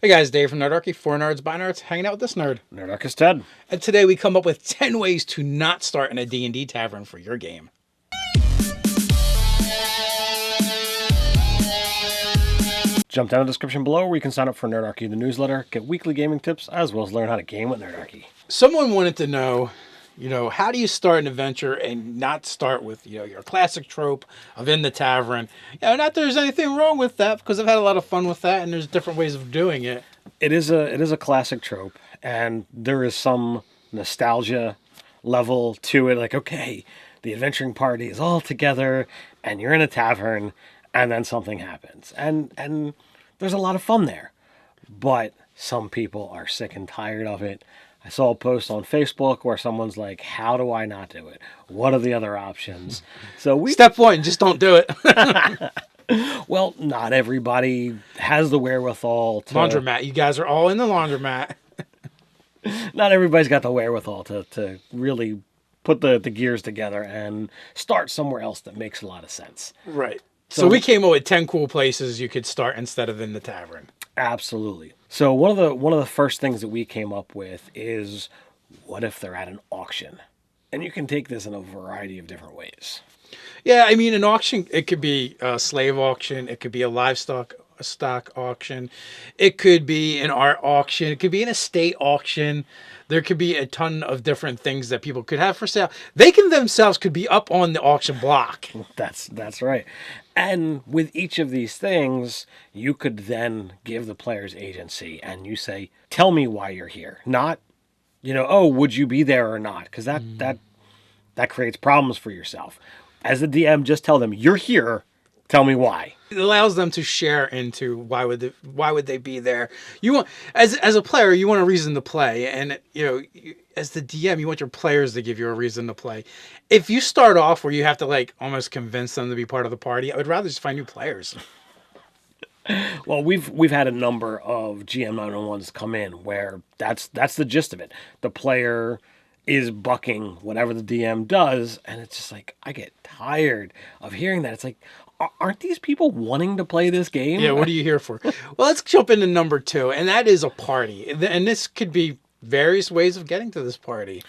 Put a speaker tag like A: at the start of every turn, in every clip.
A: Hey guys, Dave from Nerdarchy, for nerds, by nerds, hanging out with this nerd.
B: Nerdarchy Ted.
A: And today we come up with 10 ways to not start in a D&D Tavern for your game.
B: Jump down in the description below where you can sign up for Nerdarchy, the newsletter, get weekly gaming tips, as well as learn how to game with Nerdarchy.
A: Someone wanted to know, how do you start an adventure and not start with, your classic trope of in the tavern? Not that there's anything wrong with that, because I've had a lot of fun with that, and there's different ways of doing it.
B: It is a classic trope, and there is some nostalgia level to it. Like, okay, the adventuring party is all together, and you're in a tavern, and then something happens. And there's a lot of fun there. But some people are sick and tired of it. I saw a post on Facebook where someone's like, how do I not do it? What are the other options?
A: Step one, just don't do it.
B: Well, not everybody has the wherewithal to...
A: Laundromat. You guys are all in the laundromat.
B: Not everybody's got the wherewithal to really put the gears together and start somewhere else that makes a lot of sense.
A: Right. So we came up with 10 cool places you could start instead of in the tavern.
B: Absolutely. So one of the first things that we came up with is, what if they're at an auction? And you can take this in a variety of different ways.
A: Yeah, I mean, an auction, it could be a slave auction. It could be a livestock stock auction. It could be an art auction. It could be an estate auction. There could be a ton of different things that people could have for sale. They themselves could be up on the auction block.
B: That's right. And with each of these things, you could then give the players agency and you say, tell me why you're here. Not, oh, would you be there or not? Because that creates problems for yourself. As the DM, just tell them, you're here, tell me why.
A: It allows them to share into why would they be there. You want, as a player, you want a reason to play, and as the DM, you want your players to give you a reason to play. If you start off where you have to almost convince them to be part of the party, I would rather just find new players.
B: Well, we've had a number of GM 901s come in where that's the gist of it. The player is bucking whatever the DM does, and it's just like, I get tired of hearing that. It's like, aren't these people wanting to play this game?
A: Yeah, what are you here for? Well, let's jump into number 2, and that is a party. And this could be various ways of getting to this party.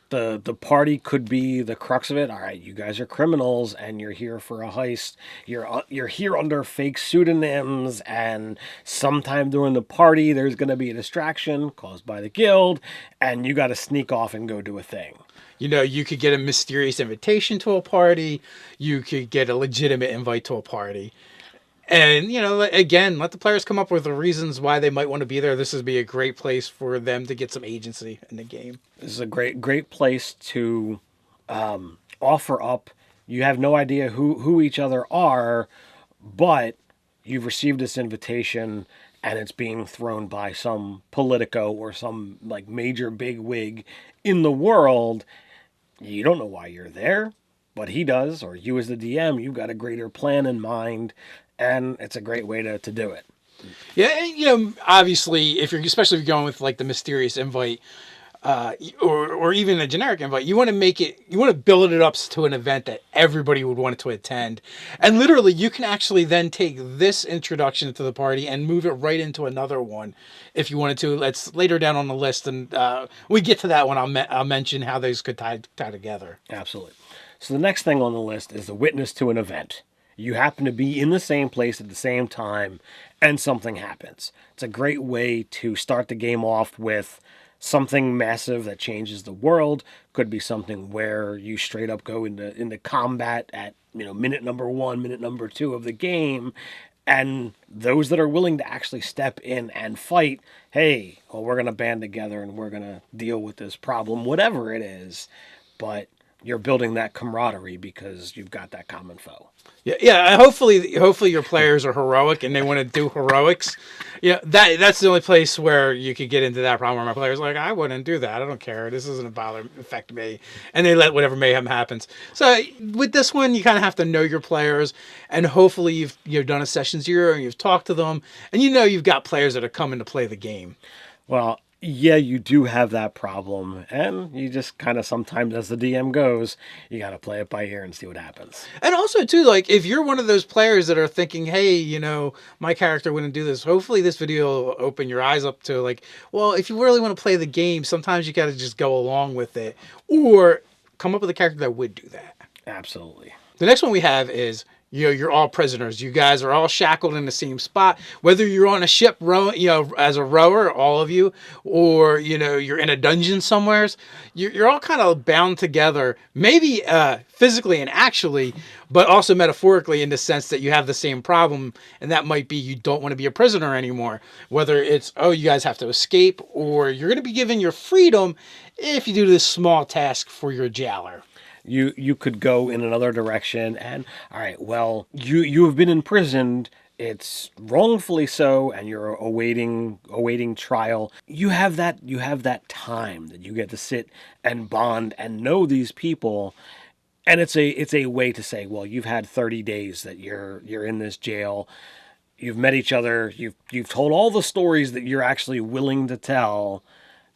B: The party could be the crux of it. All right, you guys are criminals and you're here for a heist. You're here under fake pseudonyms, and sometime during the party there's going to be a distraction caused by the guild, and you got to sneak off and go do a thing.
A: You could get a mysterious invitation to a party. You could get a legitimate invite to a party. And, again, let the players come up with the reasons why they might want to be there. This would be a great place for them to get some agency in the game.
B: This is a great place to offer up. You have no idea who each other are, but you've received this invitation and it's being thrown by some politico or some major big wig in the world. You don't know why you're there, but he does, or you as the DM, you've got a greater plan in mind. And it's a great way to do it.
A: Yeah, and, obviously, especially if you're going with the mysterious invite, or even a generic invite, you want to build it up to an event that everybody would want to attend. And literally, you can actually then take this introduction to the party and move it right into another one if you wanted to. Let's later down on the list, and we get to that one. I'll mention how those could tie together.
B: Absolutely. So the next thing on the list is the witness to an event. You happen to be in the same place at the same time, and something happens. It's a great way to start the game off with something massive that changes the world. Could be something where you straight up go into combat at minute number 1, minute number 2 of the game, and those that are willing to actually step in and fight, hey, well, we're going to band together and we're going to deal with this problem, whatever it is, but you're building that camaraderie because you've got that common foe.
A: Yeah. Hopefully your players are heroic and they want to do heroics. That's the only place where you could get into that problem where my players are like, I wouldn't do that. I don't care. This doesn't affect me. And they let whatever mayhem happens. So with this one, you kind of have to know your players, and hopefully you've done a session 0 and you've talked to them, and you've got players that are coming to play the game.
B: Well, Yeah, you do have that problem, and you just kind of sometimes, as the DM goes, you got to play it by ear and see what happens.
A: And also, too, like, if you're one of those players that are thinking, hey, my character wouldn't do this, hopefully this video will open your eyes up to, like, well, if you really want to play the game, sometimes you got to just go along with it. Or come up with a character that would do that.
B: Absolutely.
A: The next one we have is, you're all prisoners. You guys are all shackled in the same spot. Whether you're on a ship rowing, as a rower, all of you, or, you're in a dungeon somewheres, you're all kind of bound together, maybe physically and actually, but also metaphorically in the sense that you have the same problem, and that might be you don't want to be a prisoner anymore. Whether it's, oh, you guys have to escape, or you're going to be given your freedom if you do this small task for your jailer.
B: You could go in another direction, and all right, well, you have been imprisoned. It's wrongfully so, and you're awaiting trial. You have that time that you get to sit and bond and know these people, and it's a way to say, well, you've had 30 days that you're in this jail. You've met each other. You've told all the stories that you're actually willing to tell.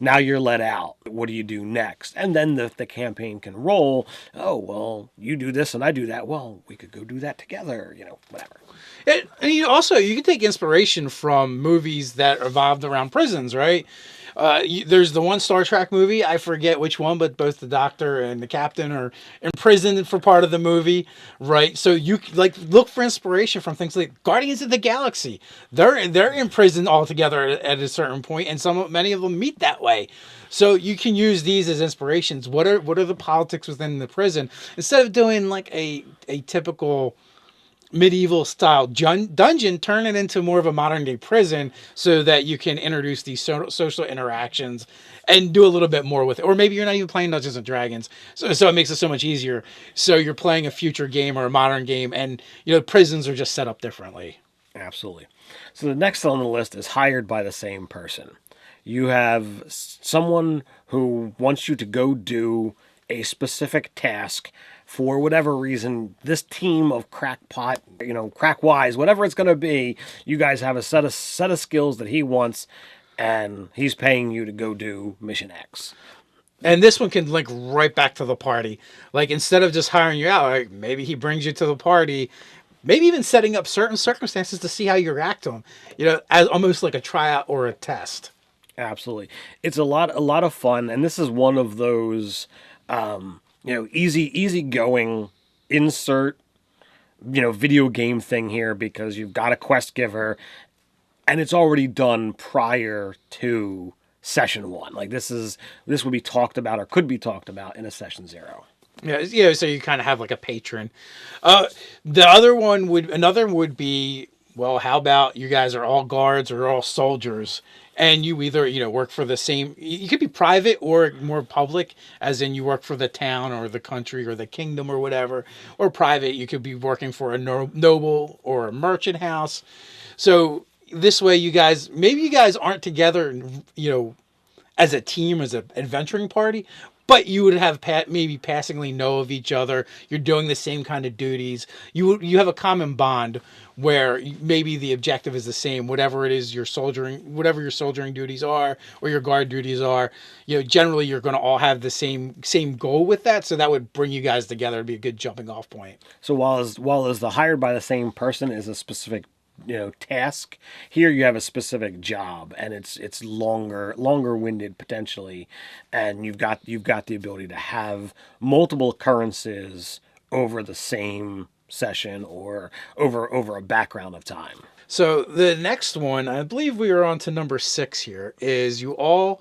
B: Now you're let out. What do you do next? And then the campaign can roll. Oh, well, you do this and I do that. Well, we could go do that together, whatever.
A: And you can take inspiration from movies that revolved around prisons, right? There's the one Star Trek movie, I forget which one, but both the doctor and the captain are imprisoned for part of the movie, right? So you look for inspiration from things like Guardians of the Galaxy. They're imprisoned all together at a certain point, and many of them meet that way. So you can use these as inspirations. What are the politics within the prison instead of doing like a typical medieval style dungeon, turn it into more of a modern day prison so that you can introduce these social interactions and do a little bit more with it. Or maybe you're not even playing Dungeons and Dragons, so it makes it so much easier. So you're playing a future game or a modern game, and prisons are just set up differently.
B: Absolutely. So the next on the list is hired by the same person. You have someone who wants you to go do a specific task. For whatever reason, this team of crackpot, crack-wise, whatever it's going to be, you guys have a set of skills that he wants, and he's paying you to go do mission X.
A: And this one can link right back to the party. Like, instead of just hiring you out, like, maybe he brings you to the party, maybe even setting up certain circumstances to see how you react to them, as almost like a tryout or a test.
B: Absolutely. It's a lot of fun, and this is one of those... easy going insert, video game thing here because you've got a quest giver and it's already done prior to session 1. Like this would be talked about or could be talked about in a session 0.
A: Yeah, so you kind of have like a patron. Another would be, well, how about you guys are all guards or all soldiers, and you either, work for the same, you could be private or more public, as in you work for the town or the country or the kingdom or whatever, or private, you could be working for a noble or a merchant house. So this way maybe you guys aren't together, as a team, as an adventuring party, but you would have maybe passingly know of each other. You're doing the same kind of duties. You have a common bond where maybe the objective is the same. Whatever it is whatever your soldiering duties are or your guard duties are, generally you're going to all have the same goal with that. So that would bring you guys together. It'd be a good jumping off point.
B: So while as the hired by the same person is a specific task, here you have a specific job, and it's longer winded potentially, and you've got the ability to have multiple occurrences over the same session or over a background of time.
A: So the next one, I believe we are on to number 6 here, is you all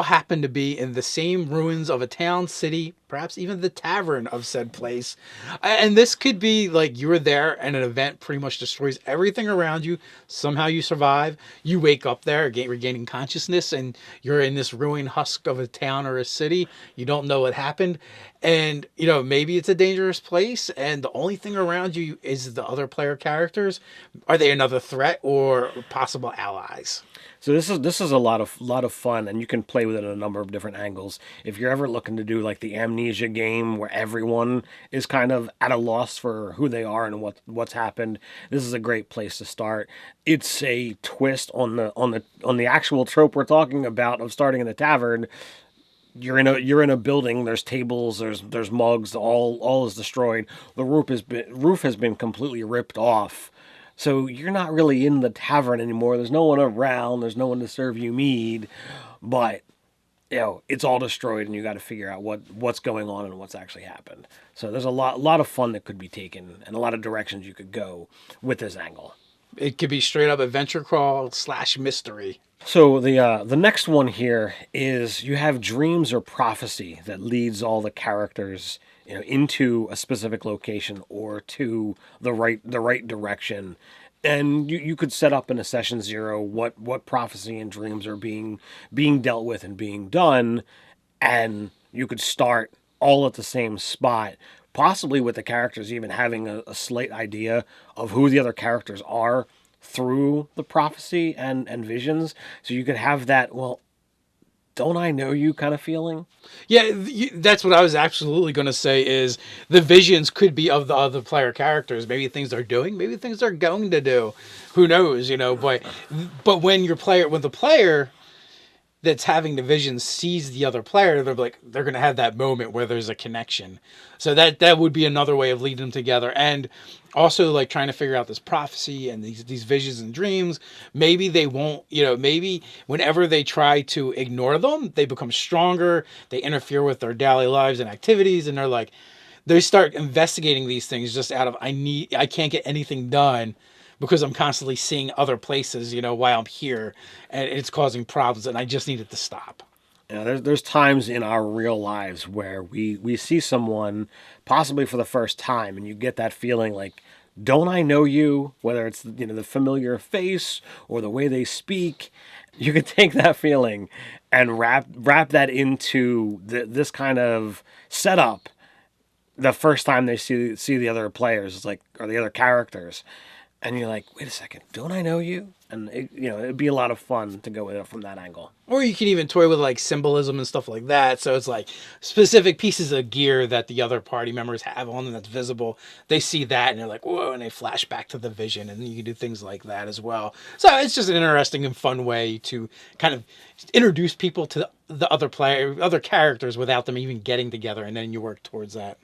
A: happen to be in the same ruins of a town, city, perhaps even the tavern of said place. And this could be like you were there and an event pretty much destroys everything around you. Somehow you survive. You wake up there, regaining consciousness, and you're in this ruined husk of a town or a city. You don't know what happened. And, maybe it's a dangerous place, and the only thing around you is the other player characters. Are they another other threat or possible allies.
B: So this is a lot of fun, and you can play with it in a number of different angles. If you're ever looking to do like the amnesia game where everyone is kind of at a loss for who they are and what's happened, this is a great place to start. It's a twist on the actual trope we're talking about of starting in the tavern. You're in a building. There's tables. There's mugs. All is destroyed. The roof has been completely ripped off. So you're not really in the tavern anymore. There's no one around. There's no one to serve you mead, but it's all destroyed, and you got to figure out what's going on and what's actually happened. So there's a lot of fun that could be taken, and a lot of directions you could go with this angle.
A: It could be straight up adventure crawl / mystery.
B: So the next one here is you have dreams or prophecy that leads all the characters into a specific location or to the right direction. And you could set up in a session 0 what prophecy and dreams are being dealt with and being done, and you could start all at the same spot, possibly with the characters even having a slight idea of who the other characters are through the prophecy and visions. So you could have that, well, don't I know you kind of feeling?
A: Yeah, that's what I was absolutely going to say is the visions could be of the other player characters. Maybe things they're doing, maybe things they're going to do. Who knows, but when the player that's having the vision sees the other player, they're going to have that moment where there's a connection. So that would be another way of leading them together. And also like trying to figure out this prophecy and these visions and dreams. Maybe they won't, maybe whenever they try to ignore them, they become stronger. They interfere with their daily lives and activities. And they start investigating these things just out of, I can't get anything done because I'm constantly seeing other places, while I'm here, and it's causing problems, and I just need it to stop.
B: There's times in our real lives where we see someone possibly for the first time, and you get that feeling like, don't I know you? Whether it's the familiar face or the way they speak, you could take that feeling and wrap that into this kind of setup. The first time they see the other players, or the other characters. And you're like, wait a second, don't I know you? And it'd be a lot of fun to go with it from that angle.
A: Or you can even toy with like symbolism and stuff like that. So it's like specific pieces of gear that the other party members have on them that's visible. They see that and they're like, whoa, and they flash back to the vision, and you can do things like that as well. So it's just an interesting and fun way to kind of introduce people to the other characters without them even getting together, and then you work towards that.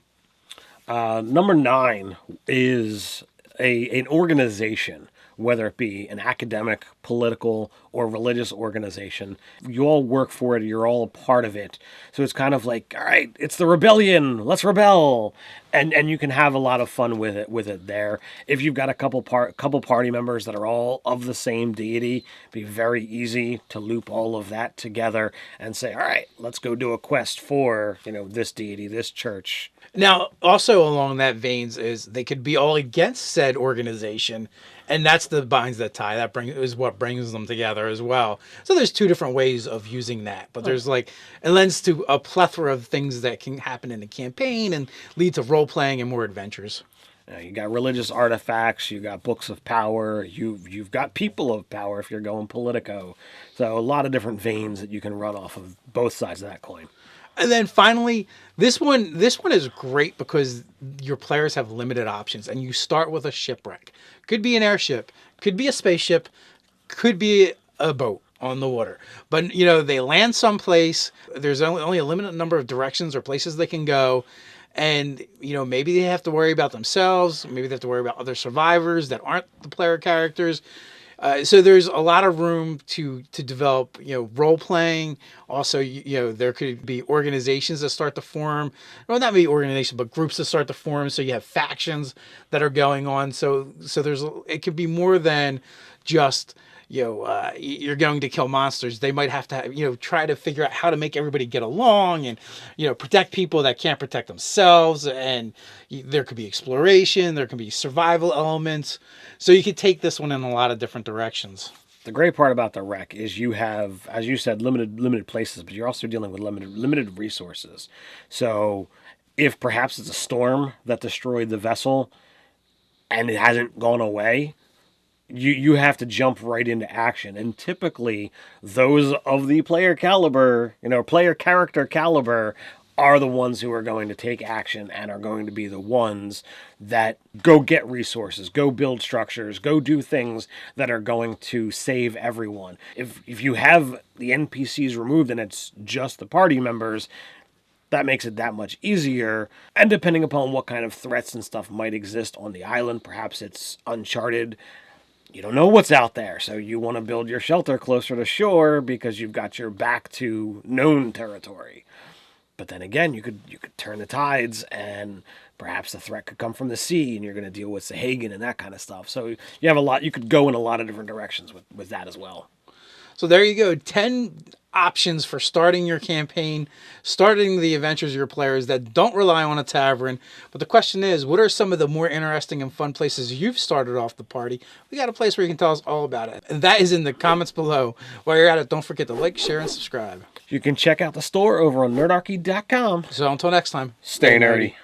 B: Number 9 is an organization, whether it be an academic, political, or religious organization. You all work for it. You're all a part of it. So it's kind of like, all right, it's the rebellion. Let's rebel. And you can have a lot of fun with it there. If you've got a couple party members that are all of the same deity, it'd be very easy to loop all of that together and say, all right, let's go do a quest for, this deity, this church.
A: Now, also along that veins is they could be all against said organization, and that's the binds that tie. That is what brings them together as well. So there's 2 different ways of using that, but there's it lends to a plethora of things that can happen in the campaign and lead to role playing and more adventures.
B: You got religious artifacts, you got books of power, you've got people of power if you're going Politico. So a lot of different veins that you can run off of both sides of that coin.
A: And then finally, this one is great because your players have limited options, and you start with a shipwreck. Could be an airship, could be a spaceship, could be a boat on the water. But they land someplace. There's only a limited number of directions or places they can go. And, maybe they have to worry about themselves. Maybe they have to worry about other survivors that aren't the player characters. So there's a lot of room to develop, role playing. Also, there could be organizations that start to form. Well, not maybe organizations, but groups that start to form. So you have factions that are going on. So it could be more than just you're going to kill monsters. They might have to try to figure out how to make everybody get along and protect people that can't protect themselves. And there could be exploration. There can be survival elements. So you could take this one in a lot of different directions.
B: The great part about the wreck is you have, as you said, limited places, but you're also dealing with limited resources. So if perhaps it's a storm that destroyed the vessel and it hasn't gone away, you have to jump right into action. And typically those of the player caliber, player character caliber, are the ones who are going to take action and are going to be the ones that go get resources, go build structures, go do things that are going to save everyone. If you have the NPCs removed and it's just the party members, that makes it that much easier. And depending upon what kind of threats and stuff might exist on the island, perhaps it's uncharted. You don't know what's out there, so you want to build your shelter closer to shore because you've got your back to known territory. But then again, you could turn the tides, and perhaps the threat could come from the sea, and you're going to deal with Sahagan and that kind of stuff. So you have a lot. You could go in a lot of different directions with that as well.
A: So there you go. 10 options for starting your campaign, starting the adventures of your players that don't rely on a tavern. But the question is, what are some of the more interesting and fun places you've started off the party? We got a place where you can tell us all about it. And that is in the comments below. While you're at it, don't forget to like, share, and subscribe.
B: You can check out the store over on nerdarchy.com.
A: So until next time,
B: stay nerdy.